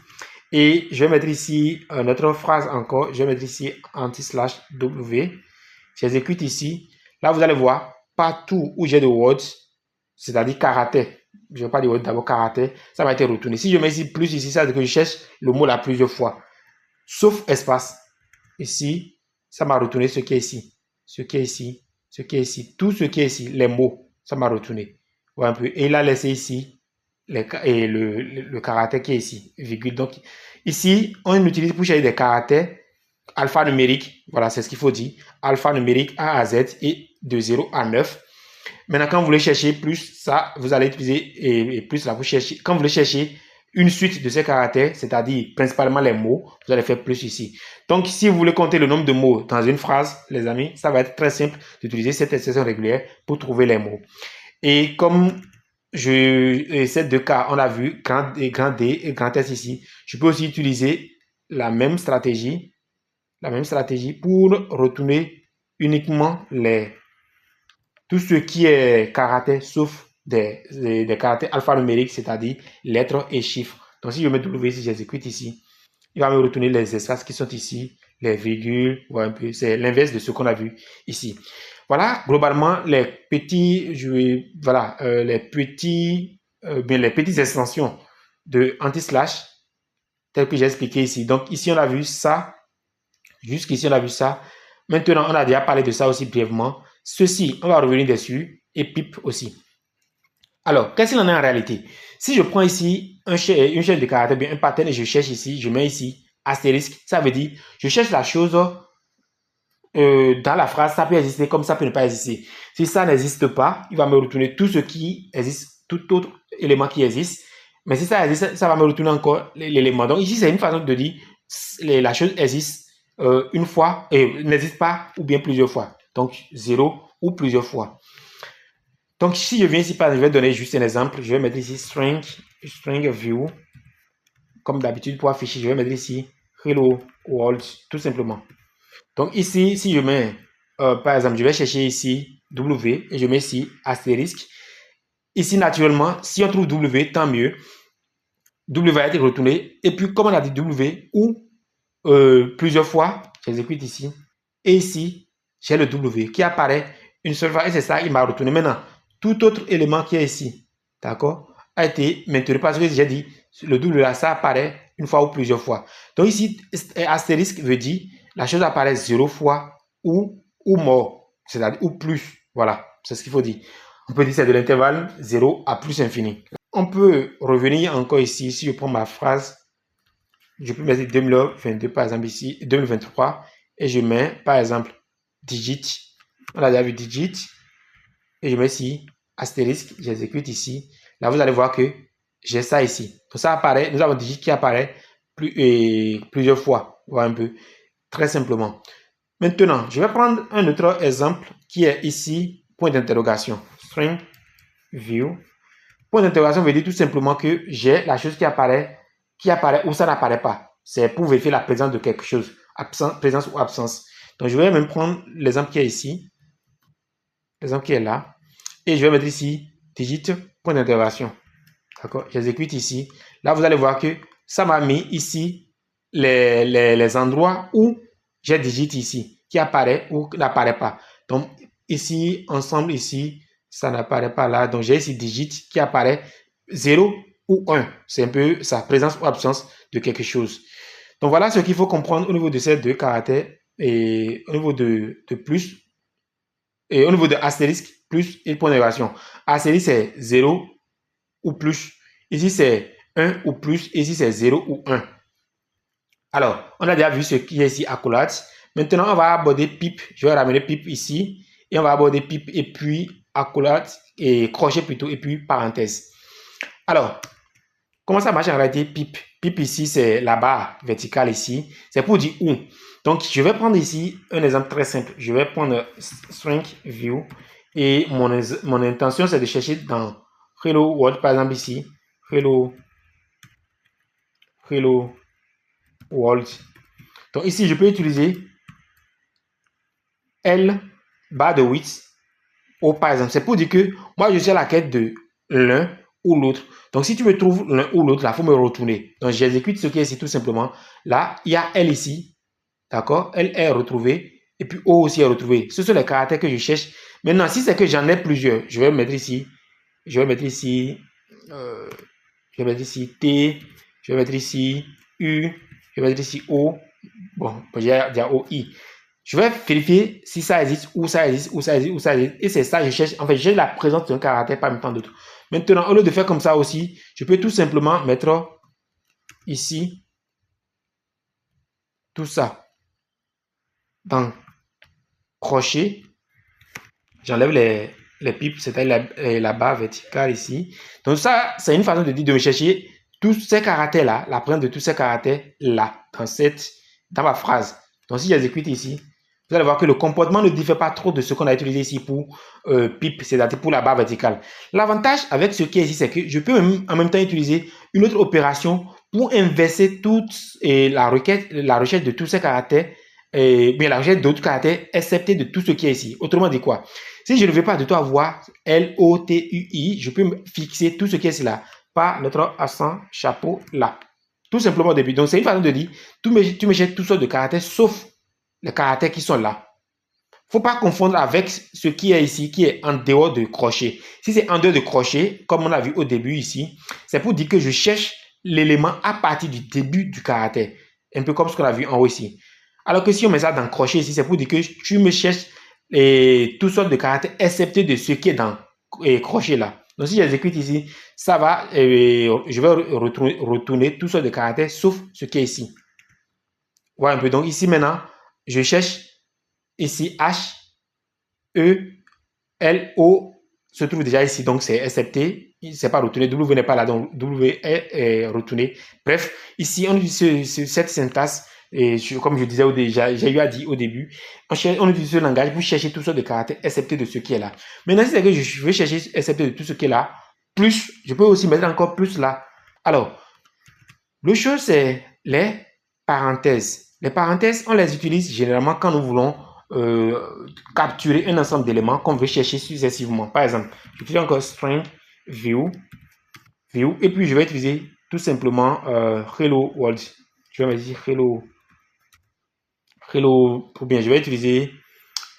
Et je vais mettre ici notre phrase encore. Je vais mettre ici anti-slash W. J'exécute ici. Là, vous allez voir, partout où j'ai de words, c'est-à-dire caractère. Je ne vais pas dire d'abord caractère. Ça va être retourné. Si je mets ici plus ici, ça veut dire que je cherche le mot là plusieurs fois. Sauf espace. Ici, ça m'a retourné ce qui est ici. Ce qui est ici. Ce qui est ici. Tout ce qui est ici. Les mots. Ça m'a retourné. Voilà un peu. Et il a laissé ici le caractère qui est ici, virgule. Donc, ici, on utilise pour chercher des caractères alphanumériques. Voilà, c'est ce qu'il faut dire. Alphanumérique A à Z et de 0 à 9. Maintenant, quand vous voulez chercher plus, ça, vous allez utiliser et plus là, vous cherchez. Quand vous voulez chercher une suite de ces caractères, c'est-à-dire principalement les mots, vous allez faire plus ici. Donc, si vous voulez compter le nombre de mots dans une phrase, les amis, ça va être très simple d'utiliser cette expression régulière pour trouver les mots. Et comme ces deux cas, on a vu grand D et grand S ici. Je peux aussi utiliser la même stratégie pour retourner uniquement tout ce qui est caractère, sauf des caractères alphanumériques, c'est-à-dire lettres et chiffres. Donc, si je mets W, si j'exécute ici, il va me retourner les espaces qui sont ici, les virgules, voilà un peu. C'est l'inverse de ce qu'on a vu ici. Voilà, globalement, les petites extensions de anti-slash, telles que j'ai expliqué ici. Donc, ici, on a vu ça. Jusqu'ici, on a vu ça. Maintenant, on a déjà parlé de ça aussi brièvement. Ceci, on va revenir dessus. Et pipe aussi. Alors, qu'est-ce qu'il en est en réalité? Si je prends ici une chaîne de caractères, bien un pattern, et je cherche ici, je mets ici astérisque, ça veut dire je cherche la chose dans la phrase, ça peut exister comme ça peut ne pas exister. Si ça n'existe pas, il va me retourner tout ce qui existe, tout autre élément qui existe. Mais si ça existe, ça va me retourner encore l'élément. Donc ici, c'est une façon de dire la chose existe une fois et n'existe pas ou bien plusieurs fois. Donc 0 ou plusieurs fois. Donc si je viens ici, je vais donner juste un exemple. Je vais mettre ici string view. Comme d'habitude pour afficher, je vais mettre ici hello world, tout simplement. Donc ici, si je mets, par exemple, je vais chercher ici W et je mets ici astérisque. Ici, naturellement, si on trouve W, tant mieux. W va être retourné. Et puis, comme on a dit W ou plusieurs fois, j'exécute ici. Et ici, j'ai le W qui apparaît une seule fois. Et c'est ça, il m'a retourné. Maintenant, tout autre élément qui est ici, d'accord, a été maintenu parce que j'ai dit, le W là, ça apparaît une fois ou plusieurs fois. Donc ici, astérisque veut dire la chose apparaît 0 fois ou mort, c'est-à-dire ou plus. Voilà, c'est ce qu'il faut dire. On peut dire c'est de l'intervalle 0 à plus infini. On peut revenir encore ici, si je prends ma phrase, je peux mettre 2022 par exemple ici, 2023, et je mets par exemple digit, on a déjà vu digit, et je mets ici astérisque, j'exécute ici. Là, vous allez voir que j'ai ça ici. Donc ça apparaît, nous avons digit qui apparaît plusieurs fois, voilà un peu, très simplement. Maintenant, je vais prendre un autre exemple qui est ici, point d'interrogation, string view. Point d'interrogation veut dire tout simplement que j'ai la chose qui apparaît ou ça n'apparaît pas. C'est pour vérifier la présence de quelque chose, présence ou absence. Donc, je vais même prendre l'exemple qui est ici, l'exemple qui est là, et je vais mettre ici digit point d'interrogation. D'accord? J'exécute ici. Là, vous allez voir que ça m'a mis ici les endroits où j'ai digit ici, qui apparaît ou n'apparaît pas. Donc, ici, ensemble, ici, ça n'apparaît pas là. Donc, j'ai ici digit qui apparaît 0 ou 1. C'est un peu sa présence ou absence de quelque chose. Donc, voilà ce qu'il faut comprendre au niveau de ces deux caractères et au niveau de plus et au niveau de astérisque plus et point d'interrogation. Astérisque, c'est 0 ou plus. Ici, c'est 1 ou plus. Ici, c'est 0 ou 1. Alors, on a déjà vu ce qui est ici accolade. Maintenant, on va aborder pipe. Je vais ramener pipe ici. Et on va aborder pipe et puis accolade et crochet plutôt et puis parenthèse. Alors, comment ça marche en réalité pipe? Pipe ici, c'est la barre verticale ici. C'est pour dire où. Donc, je vais prendre ici un exemple très simple. Je vais prendre string view. Et mon intention, c'est de chercher dans Hello World, par exemple ici. Hello World. Donc ici, je peux utiliser L barre de width ou par exemple. C'est pour dire que moi, je suis à la quête de l'un ou l'autre. Donc si tu me trouves l'un ou l'autre, là, il faut me retourner. Donc j'exécute ce qui est ici tout simplement. Là, il y a L ici. D'accord? L est retrouvé. Et puis O aussi est retrouvé. Ce sont les caractères que je cherche. Maintenant, si c'est que j'en ai plusieurs, je vais mettre ici. Je vais mettre ici. Je vais mettre ici T. Je vais mettre ici U. Je vais mettre ici O. Bon, j'ai déjà OI. Je vais vérifier si ça existe, où ça existe, où ça existe, où ça existe. Et c'est ça, je cherche. En fait, j'ai la présence d'un caractère parmi tant d'autres. Maintenant, au lieu de faire comme ça aussi, je peux tout simplement mettre ici tout ça dans crochet. J'enlève les pipes, c'est-à-dire la barre verticale ici. Donc ça, c'est une façon de dire de me chercher tous ces caractères-là, la présence de tous ces caractères-là dans ma phrase. Donc si j'exécute ici, vous allez voir que le comportement ne diffère pas trop de ce qu'on a utilisé ici pour pipe, c'est-à-dire pour la barre verticale. L'avantage avec ce qui est ici, c'est que je peux en même temps utiliser une autre opération pour inverser toute la recherche de tous ces caractères, bien la recherche d'autres caractères, excepté de tout ce qui est ici. Autrement dit quoi? Si je ne veux pas de tout avoir L-O-T-U-I, je peux me fixer tout ce qui est ici là par notre accent chapeau là. Tout simplement au début. Donc, c'est une façon de dire, tu me jettes toutes sortes de caractères, sauf les caractères qui sont là. Il ne faut pas confondre avec ce qui est ici, qui est en dehors de crochet. Si c'est en dehors de crochet, comme on a vu au début ici, c'est pour dire que je cherche l'élément à partir du début du caractère. Un peu comme ce qu'on a vu en haut ici. Alors que si on met ça dans crochet ici, c'est pour dire que tu me cherches toutes sortes de caractères, excepté de ce qui est dans crochet là. Donc si j'exécute ici, ça va, je vais retourner toutes sortes de caractères, sauf ce qui est ici. Voilà un peu. Donc ici maintenant, je cherche ici H, E, L, O se trouve déjà ici, donc c'est excepté, c'est pas retourné, W n'est pas là, donc W est retourné. Bref, ici on utilise cette syntaxe, et comme je disais déjà, j'ai eu à dire au début, on utilise ce langage pour chercher toutes sortes de caractères excepté de ce qui est là. Maintenant, si c'est que je veux chercher excepté de tout ce qui est là, plus, je peux aussi mettre encore plus là. Alors, l'autre chose, c'est les parenthèses. Les parenthèses, on les utilise généralement quand nous voulons capturer un ensemble d'éléments qu'on veut chercher successivement. Par exemple, je fais encore string view, et puis je vais utiliser tout simplement hello world. Je vais me dire hello, ou bien je vais utiliser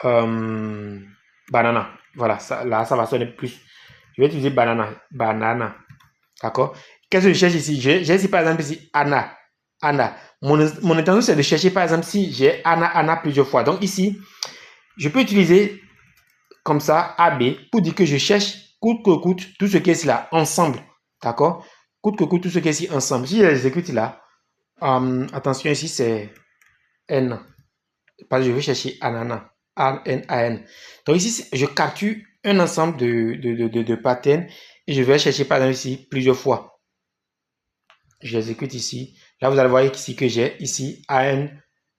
banana. Voilà, là, ça va sonner plus. Je vais utiliser banana. D'accord? Qu'est-ce que je cherche ici? J'ai ici, par exemple, ici, Anna. Mon intention, c'est de chercher, par exemple, si j'ai Anna plusieurs fois. Donc, ici, je peux utiliser comme ça, AB, pour dire que je cherche coûte que coûte tout ce qui est ici là, ensemble. D'accord? Coûte que coûte tout ce qui est ici, ensemble. Si j'exécute là, attention, ici, c'est N. Parce que je vais chercher Anana. A-N-A-N. Donc ici, je capture un ensemble de patterns et je vais chercher par exemple ici plusieurs fois. J'exécute ici. Là, vous allez voir ici que j'ai ici AN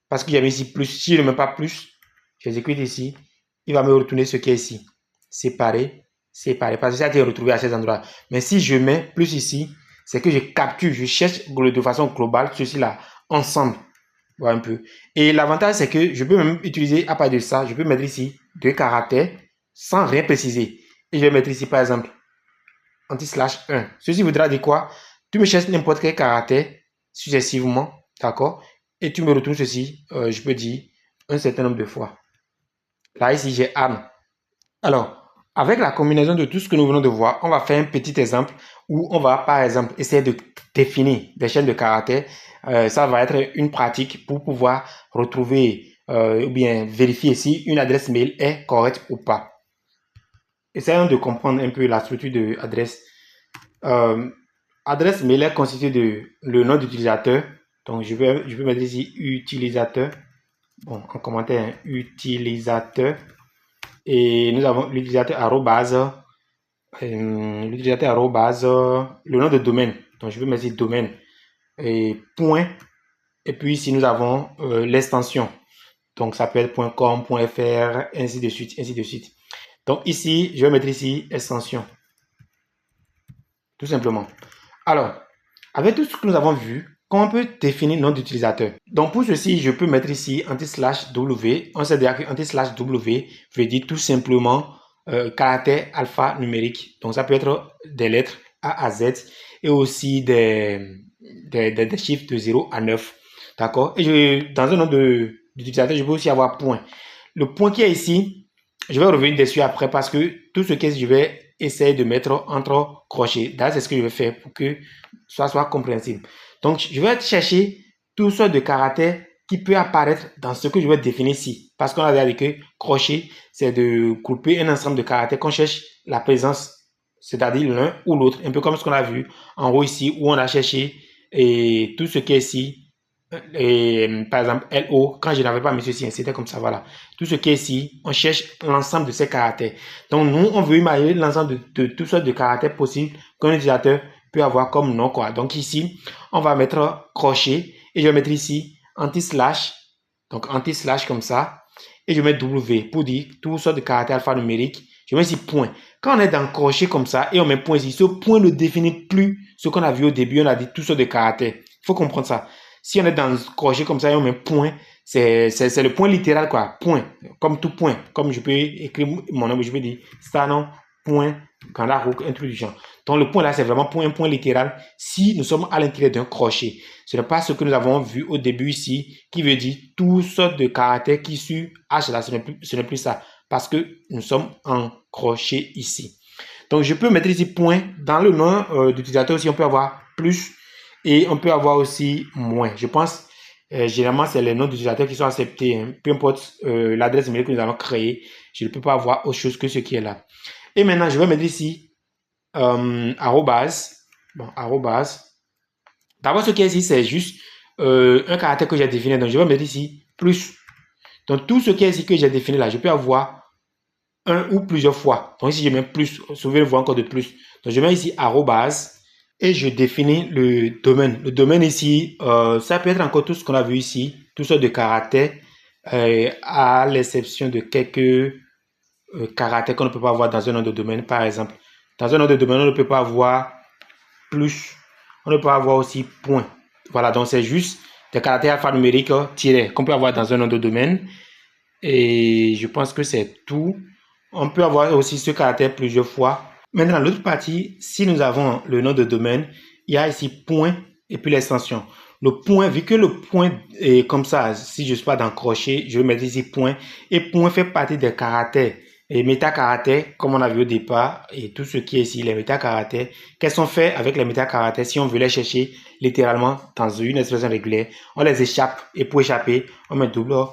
parce que j'ai mis ici plus. Si je ne mets pas plus, j'exécute ici. Il va me retourner ce qui est ici. Séparé, parce que ça a été retrouvé à ces endroits. Mais si je mets plus ici, c'est que je capture, je cherche de façon globale ceci là ensemble. Voilà un peu. Et l'avantage, c'est que je peux même utiliser, à part de ça, je peux mettre ici 2 caractères sans rien préciser. Et je vais mettre ici, par exemple, anti/1. Ceci voudra dire quoi? Tu me cherches n'importe quel caractère successivement, d'accord? Et tu me retournes ceci, je peux dire, un certain nombre de fois. Là, ici, j'ai Anne. Alors, avec la combinaison de tout ce que nous venons de voir, on va faire un petit exemple où on va, par exemple, essayer de définir des chaînes de caractères. Ça va être une pratique pour pouvoir retrouver ou bien vérifier si une adresse mail est correcte ou pas. Essayons de comprendre un peu la structure de l'adresse. Adresse mail est constituée de le nom d'utilisateur. Donc, je peux mettre ici utilisateur. Bon, en commentaire, utilisateur. Et nous avons l'utilisateur arrobase, le nom de domaine. Donc, je vais mettre ici domaine et point. Et puis ici, nous avons l'extension. Donc, ça peut être .com, .fr, ainsi de suite, ainsi de suite. Donc, ici, je vais mettre ici extension. Tout simplement. Alors, avec tout ce que nous avons vu, comment on peut définir nom d'utilisateur? Donc, pour ceci, je peux mettre ici anti/w. On sait déjà que anti/w veut dire tout simplement caractère alphanumérique. Donc, ça peut être des lettres A à Z et aussi des chiffres de 0 à 9. D'accord? Et dans un nom d'utilisateur, je peux aussi avoir point. Le point qui est ici, je vais revenir dessus après parce que tout ce que je vais essayer de mettre entre crochets. C'est ce que je vais faire pour que ça soit compréhensible. Donc, je vais chercher toutes sortes de caractères qui peuvent apparaître dans ce que je vais définir ici. Parce qu'on a déjà dit que crochet, c'est de couper un ensemble de caractères qu'on cherche la présence, c'est-à-dire l'un ou l'autre. Un peu comme ce qu'on a vu en haut ici, où on a cherché et tout ce qui est ici. Et, par exemple, LO, quand je n'avais pas mis ceci, c'était comme ça, voilà. Tout ce qui est ici, on cherche l'ensemble de ces caractères. Donc, nous, on veut imaginer l'ensemble de toutes sortes de caractères possibles qu'un utilisateur peut avoir comme nom, quoi. Donc, ici, on va mettre crochet et je vais mettre ici anti/, donc anti/ comme ça, et je vais mettre W pour dire toutes sortes de caractères alphanumériques. Je mets ici point. Quand on est dans crochet comme ça et on met point ici, ce point ne définit plus ce qu'on a vu au début, on a dit toutes sortes de caractères. Il faut comprendre ça. Si on est dans crochet comme ça et on met point, c'est le point littéral, quoi. Point. Comme tout point. Comme je peux écrire mon nom, je peux dire Stanon, point, quand la roue, un truc du genre. Donc le point là, c'est vraiment un point littéral si nous sommes à l'intérieur d'un crochet. Ce n'est pas ce que nous avons vu au début ici, qui veut dire toutes sortes de caractères qui suivent H là. Ce n'est plus ça. Parce que nous sommes en crochet ici. Donc je peux mettre ici point. Dans le nom d'utilisateur aussi, on peut avoir plus. Et on peut avoir aussi moins. Je pense, généralement, c'est les noms d'utilisateurs qui sont acceptés. Hein. Peu importe l'adresse email que nous allons créer, je ne peux pas avoir autre chose que ce qui est là. Et maintenant, je vais mettre ici arrobase. Bon, arrobase. D'abord, ce qui est ici, c'est juste un caractère que j'ai défini. Donc, je vais mettre ici plus. Donc, tout ce qui est ici que j'ai défini là, je peux avoir un ou plusieurs fois. Donc, ici, je mets plus. Souvenez-vous encore de plus. Donc, je mets ici arrobase. Et je définis le domaine. Le domaine ici, ça peut être encore tout ce qu'on a vu ici, toutes sortes de caractères, à l'exception de quelques caractères qu'on ne peut pas avoir dans un nom de domaine. Par exemple, dans un nom de domaine, on ne peut pas avoir plus, on ne peut pas avoir aussi point. Voilà, donc c'est juste des caractères alphanumériques tirés qu'on peut avoir dans un nom de domaine. Et je pense que c'est tout. On peut avoir aussi ce caractère plusieurs fois. Maintenant, l'autre partie, si nous avons le nom de domaine, il y a ici point et puis l'extension. Le point, vu que le point est comme ça, si je ne suis pas dans crochet, je vais mettre ici point. Et point fait partie des caractères et métacaractères, comme on a vu au départ, et tout ce qui est ici, les métacaractères. Qu'elles sont faits avec les métacaractères si on veut les chercher littéralement dans une expression régulière? On les échappe et pour échapper, on met double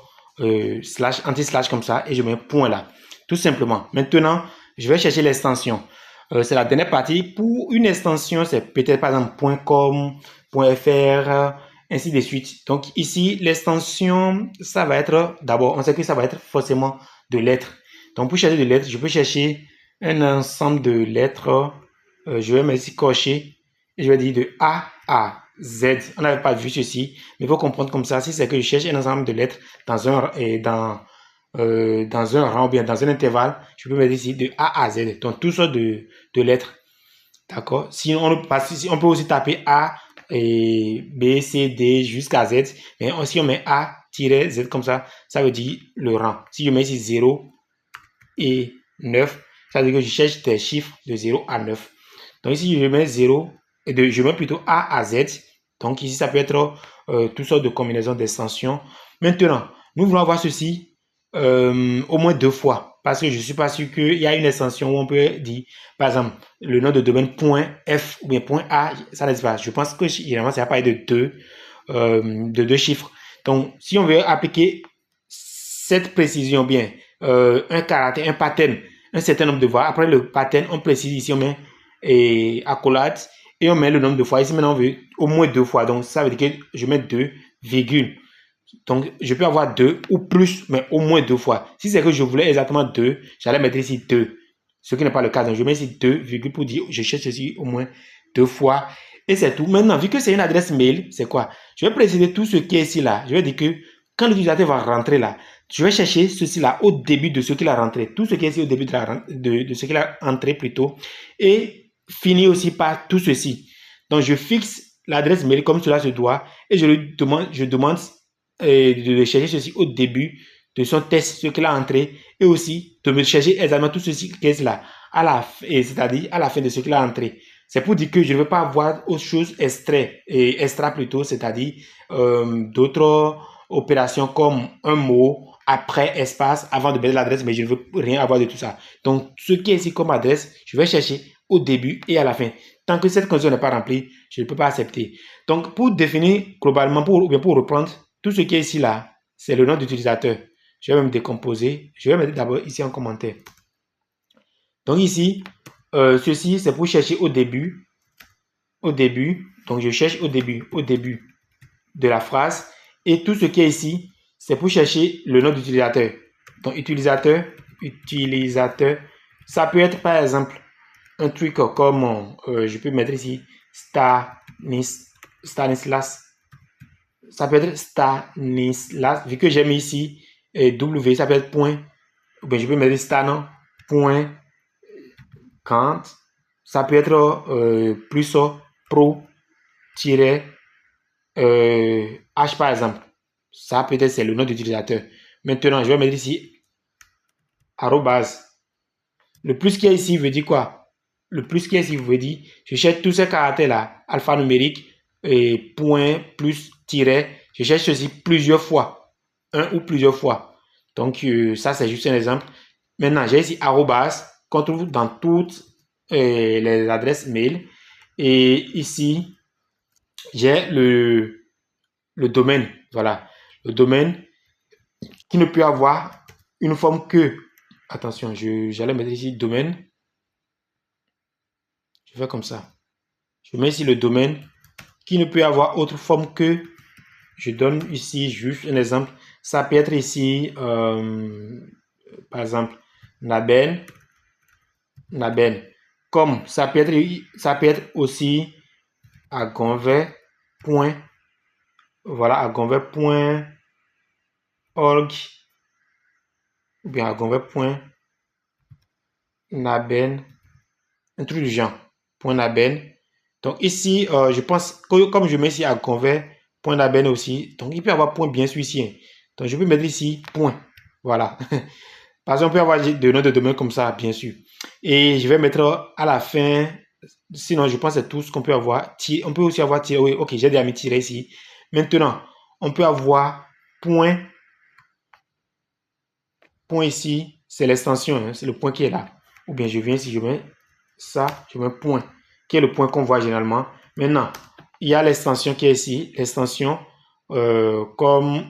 slash, anti-slash comme ça et je mets un point là. Tout simplement. Maintenant, je vais chercher l'extension. C'est la dernière partie. Pour une extension, c'est peut-être par exemple .com, .fr, ainsi de suite. Donc ici, l'extension, ça va être, d'abord, on sait que ça va être forcément de lettres. Donc pour chercher des lettres, je peux chercher un ensemble de lettres. Je vais mettre ici cocher et je vais dire de A à Z. On n'avait pas vu ceci, mais il faut comprendre comme ça. Si c'est que je cherche un ensemble de lettres dans un rang ou bien dans un intervalle, je peux mettre ici de A à Z. Donc toutes sortes de lettres. D'accord? Si on peut aussi taper A et B, C, D jusqu'à Z. Mais si on met A-Z comme ça, ça veut dire le rang. Si je mets ici 0 et 9, ça veut dire que je cherche des chiffres de 0 à 9. Donc ici, je mets 0, je mets plutôt A à Z. Donc ici, ça peut être toutes sortes de combinaisons d'extensions. Maintenant, nous voulons voir ceci au moins 2 fois. Parce que je ne suis pas sûr qu'il y a une extension où on peut dire, par exemple, le nom de domaine .f ou bien .a, ça n'existe pas. Je pense que généralement, ça va parler de deux chiffres. Donc, si on veut appliquer cette précision bien, un caractère, un pattern, un certain nombre de fois. Après le pattern, on précise ici, on met accolade et on met le nombre de fois. Ici, maintenant, on veut au moins 2 fois. Donc, ça veut dire que je mets 2, virgule. Donc, je peux avoir 2 ou plus, mais au moins 2 fois. Si c'est que je voulais exactement 2, j'allais mettre ici 2. Ce qui n'est pas le cas. Donc, je mets ici 2, virgule pour dire je cherche ceci au moins 2 fois. Et c'est tout. Maintenant, vu que c'est une adresse mail, c'est quoi? Je vais préciser tout ce qui est ici là. Je vais dire que quand l'utilisateur va rentrer là, je vais chercher ceci là au début de ce qu'il a rentré. Tout ce qui est ici au début de ce qu'il a entré plutôt. Et finir aussi par tout ceci. Donc, je fixe l'adresse mail comme cela se doit. Et je demande de chercher ceci au début de son test, ce qu'il a entré, et aussi de me chercher exactement tout ceci qui est là, c'est-à-dire à la fin de ce qu'il a entré. C'est pour dire que je ne veux pas avoir autre chose extra plutôt, c'est-à-dire d'autres opérations comme un mot, après espace, avant de mettre l'adresse, mais je ne veux rien avoir de tout ça. Donc, ce qui est ici comme adresse, je vais chercher au début et à la fin. Tant que cette condition n'est pas remplie, je ne peux pas accepter. Donc, pour définir globalement, pour reprendre, tout ce qui est ici là, c'est le nom d'utilisateur. Je vais même décomposer. Je vais mettre d'abord ici en commentaire. Donc ici, ceci c'est pour chercher au début. Au début. Donc je cherche au début de la phrase. Et tout ce qui est ici, c'est pour chercher le nom d'utilisateur. Donc utilisateur. Ça peut être par exemple un truc comme, je peux mettre ici Stanislas. Ça peut être Stanislas, vu que j'ai mis ici W, ça peut être point, ou bien je peux mettre Stanon, point, Kant, ça peut être plus pro, tiret, H par exemple. Ça peut-être c'est le nom d'utilisateur. Maintenant, je vais mettre ici arrobase. Le plus qui est ici veut dire quoi? Le plus qui est ici veut dire, je cherche tous ces caractères-là, alphanumérique, et point, plus, tiret, je cherche ceci plusieurs fois, un ou plusieurs fois. Donc, ça, c'est juste un exemple. Maintenant, j'ai ici arrobas qu'on trouve dans toutes les adresses mail. Et ici, j'ai le domaine. Voilà. Le domaine qui ne peut avoir une forme que. Attention, j'allais mettre ici domaine. Je fais comme ça. Je mets ici le domaine qui ne peut avoir autre forme que. Je donne ici juste un exemple. Ça peut être ici, par exemple, Naben. Comme ça peut être aussi agonver. Voilà, agonver.org ou bien agonver.naben, un truc du genre, .naben. Donc ici, je pense que comme je mets ici agonver, point d'Aben aussi. Donc, il peut y avoir point bien sûr ici. Hein. Donc, je peux mettre ici point. Voilà. Parce qu'on peut avoir de noms de domaine comme ça, bien sûr. Et je vais mettre à la fin, sinon je pense que c'est tout ce qu'on peut avoir. On peut aussi avoir tiré, oui, ok, j'ai déjà mis tiré ici. Maintenant, on peut avoir point. Point ici, c'est l'extension, hein, c'est le point qui est là. Ou bien je viens ici, je mets ça, je mets point, qui est le point qu'on voit généralement. Maintenant, il y a l'extension qui est ici, l'extension comme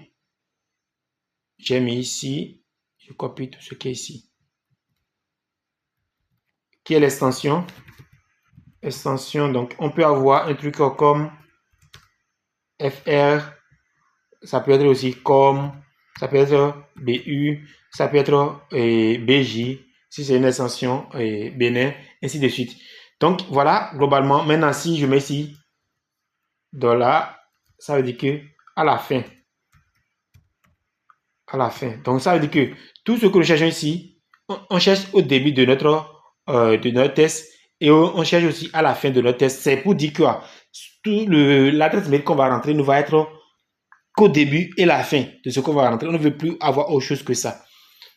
j'ai mis ici, je copie tout ce qui est ici. Qui est l'extension? Extension, donc on peut avoir un truc comme FR, ça peut être aussi comme, ça peut être BU, ça peut être BJ, si c'est une extension Bénin, ainsi de suite. Donc voilà, globalement, maintenant si je mets ici $, ça veut dire que à la fin, donc ça veut dire que tout ce que nous cherchons ici, on cherche au début de notre test et on cherche aussi à la fin de notre test. C'est pour dire que l'adresse mail qu'on va rentrer ne va être qu'au début et la fin de ce qu'on va rentrer. On ne veut plus avoir autre chose que ça.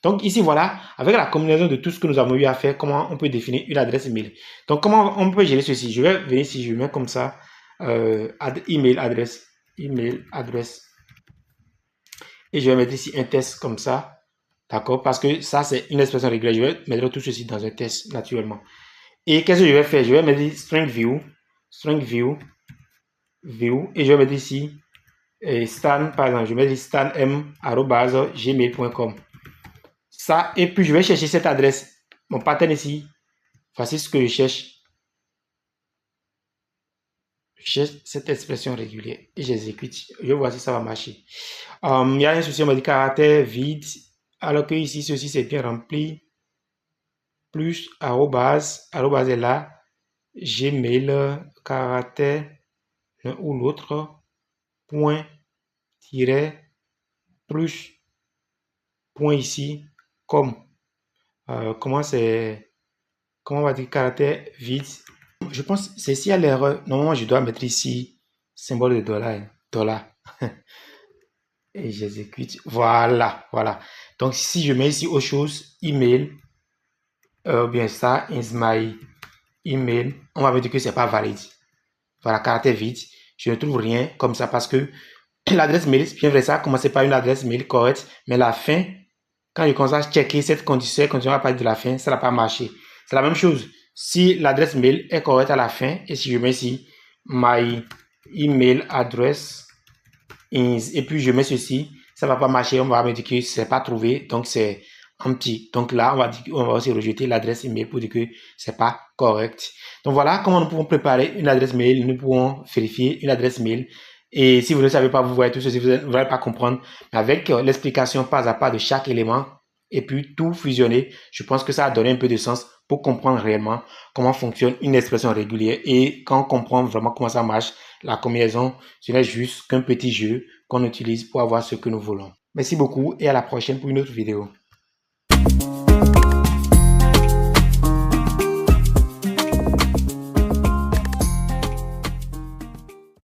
Donc ici, voilà, avec la combinaison de tout ce que nous avons eu à faire, comment on peut définir une adresse email. Donc, comment on peut gérer ceci? Je vais venir ici, je mets comme ça, email adresse. Et je vais mettre ici un test comme ça. D'accord? Parce que ça, c'est une expression régulière. Je vais mettre tout ceci dans un test, naturellement. Et qu'est-ce que je vais faire? Je vais mettre string view, et je vais mettre ici stan, par exemple, je vais mettre stanm@gmail.com. Ça, et puis je vais chercher cette adresse. Mon pattern ici, voici ce que je cherche. Je cherche cette expression régulière et j'exécute. Je vois si ça va marcher. Il y a un souci, on m'a dit caractère vide, alors que ici, ceci c'est bien rempli. Plus arrobase est là. Gmail, caractère, l'un ou l'autre, point, tiret, plus, point ici, comme. Comment on va dire caractère vide? Je pense que c'est ici à l'erreur. Normalement, je dois mettre ici symbole de $. Et j'exécute. Voilà. Donc, si je mets ici autre chose, email, bien ça, is my email, on va me dire que c'est pas valide. Voilà, caractère vide. Je ne trouve rien comme ça parce que l'adresse mail, bien vrai, ça a commencé par une adresse mail correcte, mais la fin, quand je commence à checker cette condition à partir de la fin, ça n'a pas marché. C'est la même chose. Si l'adresse mail est correcte à la fin, et si je mets ici my email address is, et puis je mets ceci, ça va pas marcher. On va me dire que c'est pas trouvé, donc c'est empty. Donc là, on va aussi rejeter l'adresse email pour dire que c'est pas correct. Donc voilà comment nous pouvons préparer une adresse mail. Nous pouvons vérifier une adresse mail. Et si vous ne savez pas, vous voyez tout ceci, vous n'allez pas comprendre. Mais avec l'explication pas à pas de chaque élément, et puis tout fusionner, je pense que ça a donné un peu de sens pour comprendre réellement comment fonctionne une expression régulière. Et quand on comprend vraiment comment ça marche, la combinaison, ce n'est juste qu'un petit jeu qu'on utilise pour avoir ce que nous voulons. Merci beaucoup et à la prochaine pour une autre vidéo.